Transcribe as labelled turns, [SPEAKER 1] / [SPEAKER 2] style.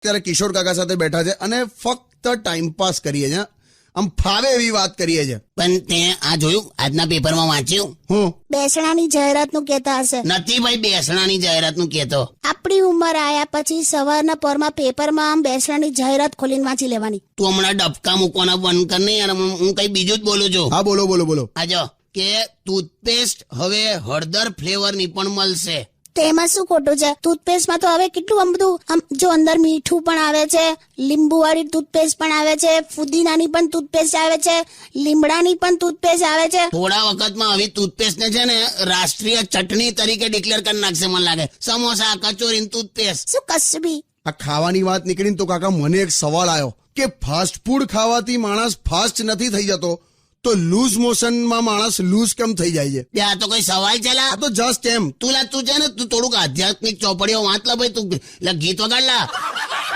[SPEAKER 1] ત્યારે કિશોર કાકા સાથે બેઠા છે અને ફક્ત ટાઈમપાસ કરીએ છીએ, આમ ફાવે એવી વાત કરીએ છીએ.
[SPEAKER 2] પણ તે આ જોયું આજના પેપરમાં વાંચ્યું?
[SPEAKER 1] હું
[SPEAKER 3] બેસણાની જાહેરાતનું કહેતા હશે.
[SPEAKER 2] નથી ભાઈ, બેસણાની જાહેરાતનું કહેતો.
[SPEAKER 3] આપણી ઉંમર આયા પછી સવારના પોરમાં પેપરમાં આમ બેસણાની જાહેરાત ખોલીને વાંચી લેવાની.
[SPEAKER 2] તું હમણાં ડબકા મૂકવાના બંધ કર નહીં, અને હું કઈ બીજું જ બોલું છું.
[SPEAKER 1] હા બોલો બોલો બોલો.
[SPEAKER 2] આ જો કે ટૂથપેસ્ટ હવે હળદર ફ્લેવરની પણ મળશે.
[SPEAKER 3] તેમાં શું ખોટું છે? ટૂથપેસ્ટમાં તો હવે કેટલું આમ બધું આમ જો અંદર મીઠું પણ આવે છે, લીંબુ વાળી ટૂથપેસ્ટ પણ આવે છે, ફુદીનાની પણ ટૂથપેસ્ટ આવે છે, લીમડાની પણ ટૂથપેસ્ટ આવે છે.
[SPEAKER 2] થોડા વખતમાં હવે ટૂથપેસ્ટ ને છે ને રાષ્ટ્રીય ચટણી તરીકે ડિક્લેર કરી નાખશે મને લાગે. સમોસા, કચોરી, ટૂથપેસ્ટ.
[SPEAKER 3] શું કશું બી.
[SPEAKER 1] આ ખાવાની વાત નીકળીને તો કાકા મને એક સવાલ આવ્યો કે ફાસ્ટ ફૂડ ખાવાથી માણસ ફાસ્ટ નથી થઈ જતો, તો લૂઝ મોશનમાં માણસ લૂઝ કેમ થઈ જાય છે?
[SPEAKER 2] બે આ તો કોઈ સવાલ છે લા?
[SPEAKER 1] આ તો જસ્ટ એમ.
[SPEAKER 2] તું છે ને તું થોડુંક આધ્યાત્મિક ચોપડીઓ વાંચ લા ભાઈ, તું ગીત વગાડ લા.